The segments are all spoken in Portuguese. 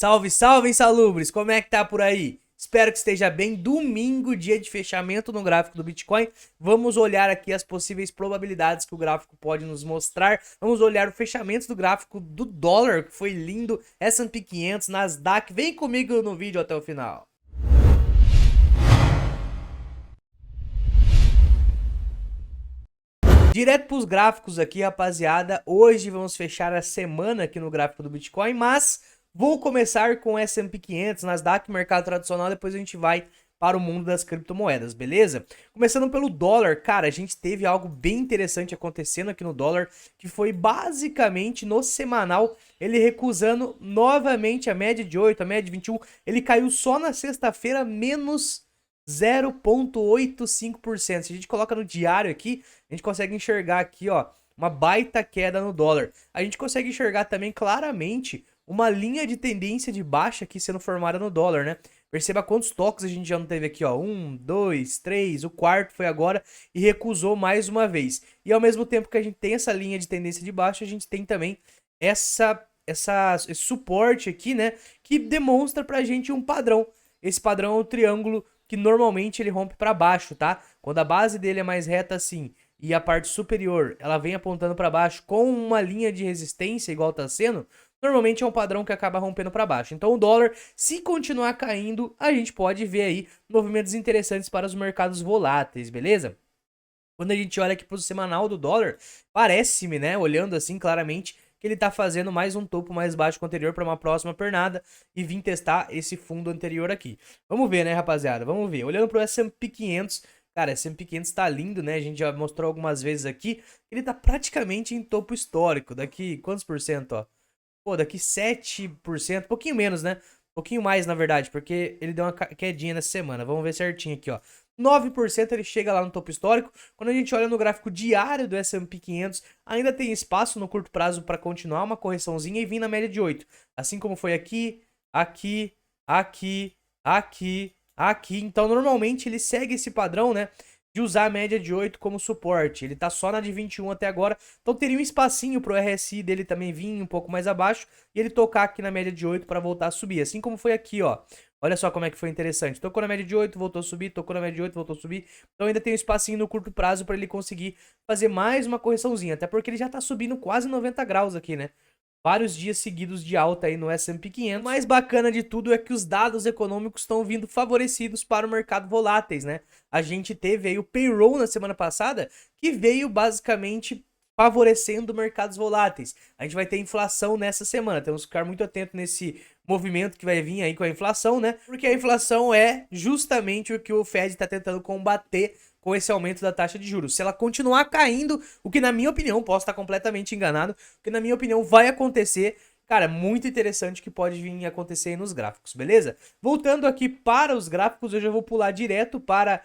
Salve, salve, insalubres! Como é que tá por aí? Espero que esteja bem. Domingo, dia de fechamento no gráfico do Bitcoin. Vamos olhar aqui as possíveis probabilidades que o gráfico pode nos mostrar. Vamos olhar o fechamento do gráfico do dólar, que foi lindo. S&P 500, Nasdaq. Vem comigo no vídeo até o final. Direto para os gráficos aqui, rapaziada. Hoje vamos fechar a semana aqui no gráfico do Bitcoin, mas vou começar com S&P 500, Nasdaq, mercado tradicional, depois a gente vai para o mundo das criptomoedas, beleza? Começando pelo dólar, cara, a gente teve algo bem interessante acontecendo aqui no dólar, que foi basicamente no semanal, ele recusando novamente a média de 8, a média de 21, ele caiu só na sexta-feira, menos 0,85%. Se a gente coloca no diário aqui, a gente consegue enxergar aqui, ó, uma baita queda no dólar. A gente consegue enxergar também claramente uma linha de tendência de baixa aqui sendo formada no dólar, né? Perceba quantos toques a gente já não teve aqui, ó. 1, 2, 3, o quarto foi agora e recusou mais uma vez. E ao mesmo tempo que a gente tem essa linha de tendência de baixa, a gente tem também esse suporte aqui, né? Que demonstra pra gente um padrão. Esse padrão é o triângulo que normalmente ele rompe para baixo, tá? Quando a base dele é mais reta assim e a parte superior ela vem apontando para baixo com uma linha de resistência igual tá sendo, normalmente é um padrão que acaba rompendo para baixo. Então o dólar, se continuar caindo, a gente pode ver aí movimentos interessantes para os mercados voláteis, beleza? Quando a gente olha aqui para o semanal do dólar, parece-me, né, olhando assim claramente, que ele tá fazendo mais um topo mais baixo que o anterior para uma próxima pernada e vim testar esse fundo anterior aqui. Vamos ver, né, rapaziada? Vamos ver. Olhando pro S&P 500, cara, S&P 500 tá lindo, né? A gente já mostrou algumas vezes aqui. Ele tá praticamente em topo histórico. Daqui quantos por cento, ó? Pô, daqui 7%, pouquinho menos, né? Pouquinho mais, na verdade, porque ele deu uma quedinha nessa semana. Vamos ver certinho aqui, ó. 9% ele chega lá no topo histórico. Quando a gente olha no gráfico diário do S&P 500, ainda tem espaço no curto prazo para continuar uma correçãozinha e vir na média de 8. Assim como foi aqui, aqui, aqui, aqui, aqui. Então, normalmente ele segue esse padrão, né? De usar a média de 8 como suporte. Ele tá só na de 21 até agora. Então teria um espacinho pro RSI dele também vir um pouco mais abaixo e ele tocar aqui na média de 8 para voltar a subir. Assim como foi aqui, ó. Olha só como é que foi interessante. Tocou na média de 8, voltou a subir, tocou na média de 8, voltou a subir. Então ainda tem um espacinho no curto prazo para ele conseguir fazer mais uma correçãozinha, até porque ele já tá subindo quase 90 graus aqui, né? Vários dias seguidos de alta aí no S&P 500. O mais bacana de tudo é que os dados econômicos estão vindo favorecidos para o mercado voláteis, né? A gente teve aí o payroll na semana passada, que veio basicamente favorecendo mercados voláteis. A gente vai ter inflação nessa semana, temos que ficar muito atento nesse movimento que vai vir aí com a inflação, né? Porque a inflação é justamente o que o Fed está tentando combater com esse aumento da taxa de juros. Se ela continuar caindo, o que na minha opinião, posso estar completamente enganado, o que na minha opinião vai acontecer, cara, muito interessante que pode vir a acontecer aí nos gráficos, beleza? Voltando aqui para os gráficos, eu já vou pular direto para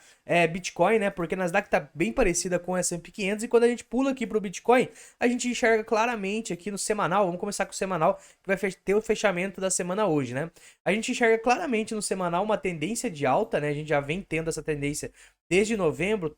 Bitcoin, né? Porque a Nasdaq tá bem parecida com o S&P 500 e quando a gente pula aqui para o Bitcoin, a gente enxerga claramente aqui no semanal, vamos começar com o semanal, que vai ter o fechamento da semana hoje, né? A gente enxerga claramente no semanal uma tendência de alta, né? A gente já vem tendo essa tendência desde novembro,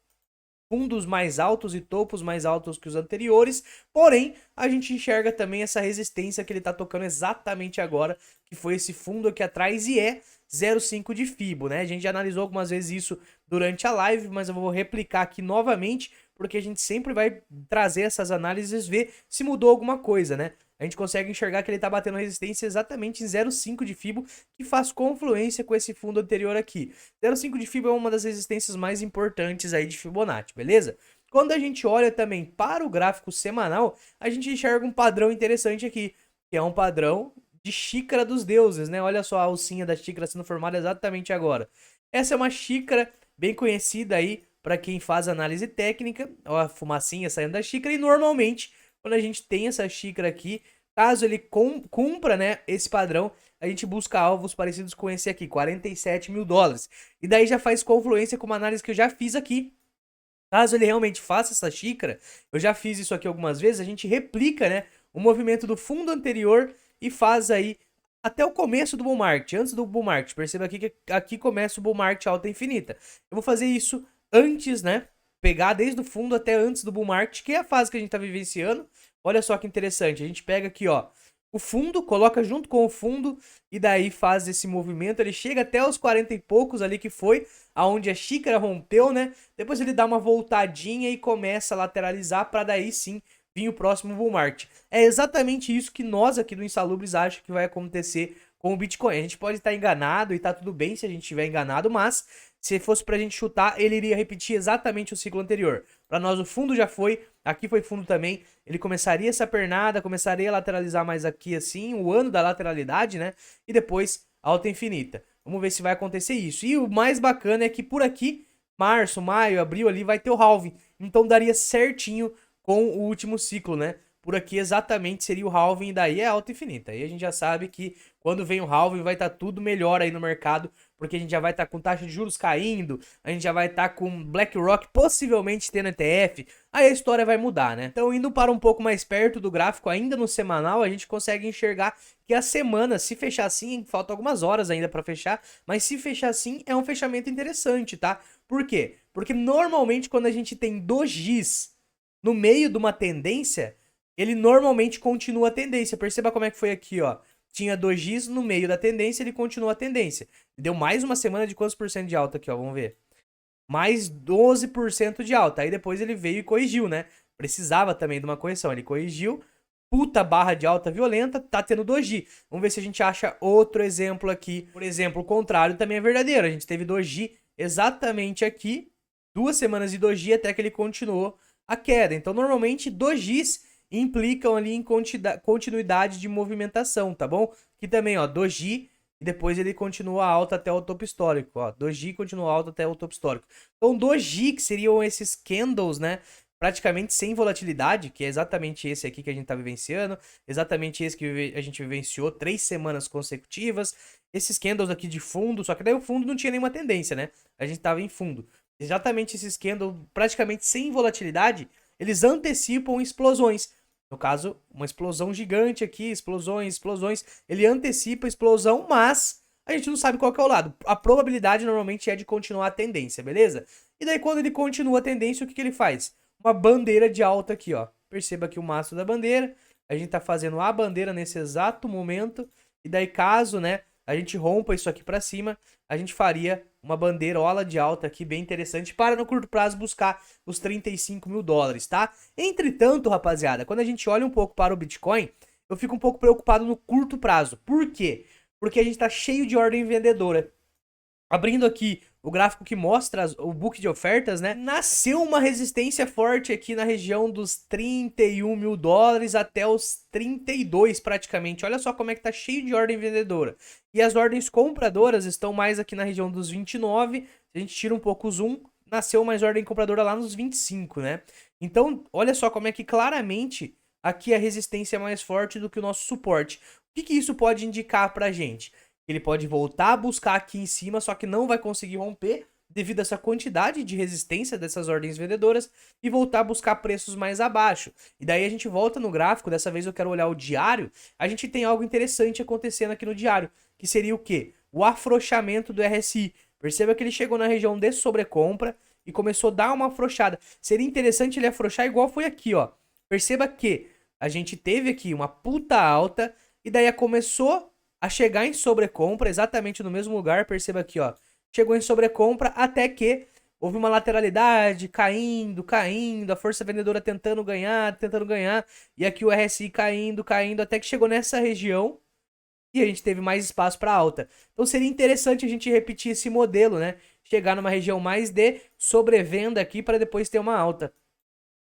fundos mais altos e topos mais altos que os anteriores, porém, a gente enxerga também essa resistência que ele tá tocando exatamente agora, que foi esse fundo aqui atrás e é 0,5 de Fibo, né? A gente já analisou algumas vezes isso durante a live, mas eu vou replicar aqui novamente, porque a gente sempre vai trazer essas análises, ver se mudou alguma coisa, né? A gente consegue enxergar que ele tá batendo resistência exatamente em 0,5 de Fibo, que faz confluência com esse fundo anterior aqui. 0,5 de Fibo é uma das resistências mais importantes aí de Fibonacci, beleza? Quando a gente olha também para o gráfico semanal, a gente enxerga um padrão interessante aqui, que é um padrão de xícara dos deuses, né? Olha só a alcinha da xícara sendo formada exatamente agora. Essa é uma xícara bem conhecida aí para quem faz análise técnica, ó, a fumacinha saindo da xícara e normalmente quando a gente tem essa xícara aqui, caso ele cumpra, né, esse padrão, a gente busca alvos parecidos com esse aqui, 47 mil dólares. E daí já faz confluência com uma análise que eu já fiz aqui. Caso ele realmente faça essa xícara, eu já fiz isso aqui algumas vezes, a gente replica, né, o movimento do fundo anterior e faz aí até o começo do bull market, antes do bull market. Perceba aqui que aqui começa o bull market alta infinita. Eu vou fazer isso antes, né, pegar desde o fundo até antes do bull market, que é a fase que a gente tá vivenciando. Olha só que interessante, a gente pega aqui, ó, o fundo, coloca junto com o fundo e daí faz esse movimento. Ele chega até os 40 e poucos ali que foi, aonde a xícara rompeu, né? Depois ele dá uma voltadinha e começa a lateralizar para daí sim vir o próximo bull market. É exatamente isso que nós aqui do Insalubres achamos que vai acontecer com o Bitcoin. A gente pode estar enganado e tá tudo bem se a gente estiver enganado, mas se fosse pra gente chutar, ele iria repetir exatamente o ciclo anterior. Para nós o fundo já foi, aqui foi fundo também, ele começaria essa pernada, começaria a lateralizar mais aqui assim, o ano da lateralidade, né? E depois alta infinita. Vamos ver se vai acontecer isso. E o mais bacana é que por aqui, março, maio, abril ali vai ter o halving. Então daria certinho com o último ciclo, né? Por aqui exatamente seria o halving e daí é alta infinita. Aí a gente já sabe que quando vem o halving vai estar tudo melhor aí no mercado, porque a gente já vai estar com taxa de juros caindo, a gente já vai estar com BlackRock possivelmente tendo ETF, aí a história vai mudar, né? Então indo para um pouco mais perto do gráfico, ainda no semanal, a gente consegue enxergar que a semana, se fechar assim, falta algumas horas ainda para fechar, mas se fechar assim é um fechamento interessante, tá? Por quê? Porque normalmente quando a gente tem dojis no meio de uma tendência, ele normalmente continua a tendência. Perceba como é que foi aqui, ó. Tinha dojis no meio da tendência, ele continua a tendência. Deu mais uma semana de quantos por cento de alta aqui, ó, vamos ver. Mais 12% de alta. Aí depois ele veio e corrigiu, né? Precisava também de uma correção. Ele corrigiu, puta barra de alta violenta, tá tendo doji. Vamos ver se a gente acha outro exemplo aqui. Por exemplo, o contrário também é verdadeiro. A gente teve doji exatamente aqui, 2 semanas de doji até que ele continuou a queda. Então, normalmente, dojis implicam ali em continuidade de movimentação, tá bom? Aqui também, ó, doji, e depois ele continua alta até o topo histórico, ó, doji continua alta até o topo histórico. Então, doji, que seriam esses candles, né, praticamente sem volatilidade, que é exatamente esse aqui que a gente tá vivenciando, exatamente esse que a gente vivenciou 3 semanas consecutivas, esses candles aqui de fundo, só que daí o fundo não tinha nenhuma tendência, né, a gente tava em fundo. Exatamente esses candles praticamente sem volatilidade, eles antecipam explosões. No caso, uma explosão gigante aqui, explosões. Ele antecipa a explosão, mas a gente não sabe qual que é o lado. A probabilidade normalmente é de continuar a tendência, beleza? E daí quando ele continua a tendência, o que ele faz? Uma bandeira de alta aqui, ó. Perceba aqui o mastro da bandeira. A gente tá fazendo a bandeira nesse exato momento. E daí caso, né, a gente rompa isso aqui para cima, a gente faria uma bandeirola de alta aqui bem interessante para no curto prazo buscar os 35 mil dólares, tá? Entretanto, rapaziada, quando a gente olha um pouco para o Bitcoin, eu fico um pouco preocupado no curto prazo. Por quê? Porque a gente tá cheio de ordem vendedora. Abrindo aqui o gráfico que mostra o book de ofertas, né? Nasceu uma resistência forte aqui na região dos 31 mil dólares até os 32 praticamente. Olha só como é que tá cheio de ordem vendedora. E as ordens compradoras estão mais aqui na região dos 29. Se a gente tira um pouco o zoom, nasceu mais ordem compradora lá nos 25, né? Então, olha só como é que claramente aqui a resistência é mais forte do que o nosso suporte. O que isso pode indicar pra gente? Ele pode voltar a buscar aqui em cima, só que não vai conseguir romper devido a essa quantidade de resistência dessas ordens vendedoras e voltar a buscar preços mais abaixo. E daí a gente volta no gráfico, dessa vez eu quero olhar o diário, a gente tem algo interessante acontecendo aqui no diário, que seria o quê? O afrouxamento do RSI. Perceba que ele chegou na região de sobrecompra e começou a dar uma afrouxada. Seria interessante ele afrouxar igual foi aqui, ó. Perceba que a gente teve aqui uma puta alta e daí começou a chegar em sobrecompra, exatamente no mesmo lugar, perceba aqui, ó. Chegou em sobrecompra até que houve uma lateralidade, caindo, a força vendedora tentando ganhar, e aqui o RSI caindo, até que chegou nessa região e a gente teve mais espaço para alta. Então seria interessante a gente repetir esse modelo, né? Chegar numa região mais de sobrevenda aqui para depois ter uma alta.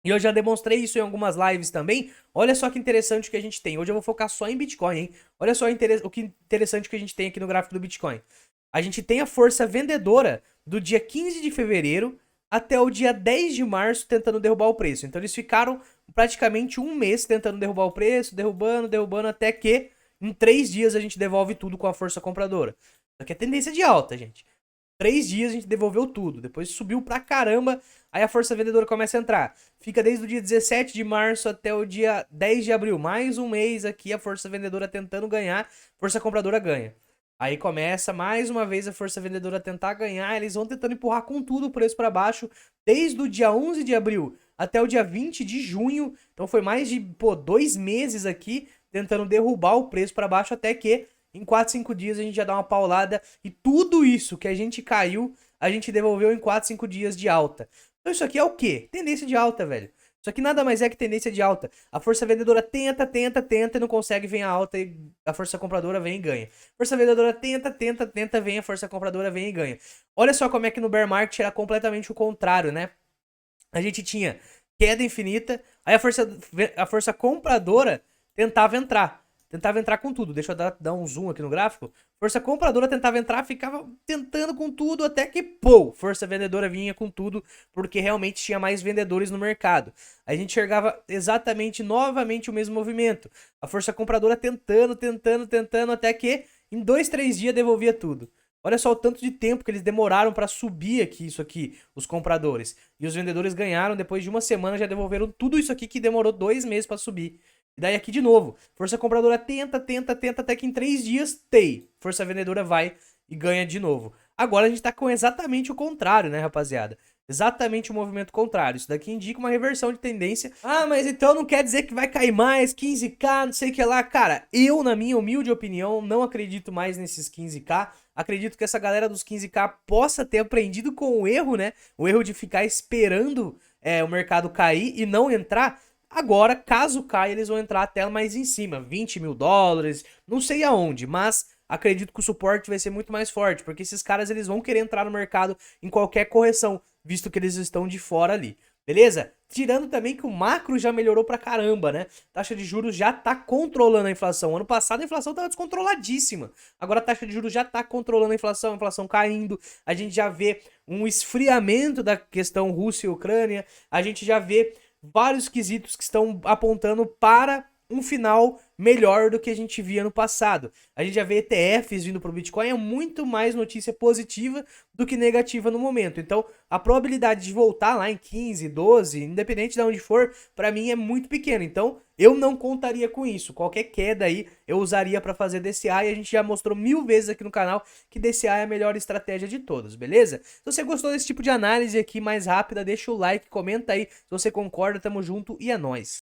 E eu já demonstrei isso em algumas lives também. Olha só que interessante o que a gente tem. Hoje eu vou focar só em Bitcoin, hein? Olha só o que interessante que a gente tem aqui no gráfico do Bitcoin. A gente tem a força vendedora do dia 15 de fevereiro até o dia 10 de março tentando derrubar o preço. Então eles ficaram praticamente um mês tentando derrubar o preço, derrubando, até que em 3 dias a gente devolve tudo com a força compradora. Isso aqui é tendência de alta, gente. 3 dias a gente devolveu tudo, depois subiu pra caramba, aí a força vendedora começa a entrar. Fica desde o dia 17 de março até o dia 10 de abril, mais um mês aqui a força vendedora tentando ganhar, força compradora ganha. Aí começa mais uma vez a força vendedora a tentar ganhar, eles vão tentando empurrar com tudo o preço para baixo, desde o dia 11 de abril até o dia 20 de junho, então foi mais de 2 meses aqui tentando derrubar o preço para baixo até que em 4, 5 dias a gente já dá uma paulada e tudo isso que a gente caiu, a gente devolveu em 4, 5 dias de alta. Então isso aqui é o quê? Tendência de alta, velho. Isso aqui nada mais é que tendência de alta. A força vendedora tenta e não consegue, vem a alta e a força compradora vem e ganha. A força vendedora tenta, vem a força compradora vem e ganha. Olha só como é que no bear market era completamente o contrário, né? A gente tinha queda infinita, aí a força compradora tentava entrar. Tentava entrar com tudo. Deixa eu dar um zoom aqui no gráfico. Força compradora tentava entrar, ficava tentando com tudo, até que, pô, força vendedora vinha com tudo, porque realmente tinha mais vendedores no mercado. A gente enxergava exatamente, novamente, o mesmo movimento. A força compradora tentando, até que em 2, 3 dias devolvia tudo. Olha só o tanto de tempo que eles demoraram para subir aqui, isso aqui, os compradores. E os vendedores ganharam, depois de uma semana já devolveram tudo isso aqui que demorou 2 meses para subir. E daí aqui de novo, força compradora tenta, até que em 3 dias, força vendedora vai e ganha de novo. Agora a gente tá com exatamente o contrário, né, rapaziada? Exatamente o movimento contrário. Isso daqui indica uma reversão de tendência. Ah, mas então não quer dizer que vai cair mais, 15k, não sei o que lá. Cara, eu, na minha humilde opinião, não acredito mais nesses 15k. Acredito que essa galera dos 15k possa ter aprendido com o erro, né? O erro de ficar esperando o mercado cair e não entrar. Agora, caso caia, eles vão entrar até mais em cima, 20 mil dólares, não sei aonde, mas acredito que o suporte vai ser muito mais forte, porque esses caras eles vão querer entrar no mercado em qualquer correção, visto que eles estão de fora ali, beleza? Tirando também que o macro já melhorou pra caramba, né? Taxa de juros já tá controlando a inflação. Ano passado a inflação tava descontroladíssima. Agora a taxa de juros já tá controlando a inflação caindo. A gente já vê um esfriamento da questão Rússia e Ucrânia. A gente já vê vários quesitos que estão apontando para um final melhor do que a gente via no passado. A gente já vê ETFs vindo para o Bitcoin, é muito mais notícia positiva do que negativa no momento. Então, a probabilidade de voltar lá em 15, 12, independente de onde for, para mim é muito pequena. Então, eu não contaria com isso. Qualquer queda aí, eu usaria para fazer DCA e a gente já mostrou 1000 vezes aqui no canal que DCA é a melhor estratégia de todas, beleza? Se você gostou desse tipo de análise aqui mais rápida, deixa o like, comenta aí se você concorda, tamo junto e é nóis.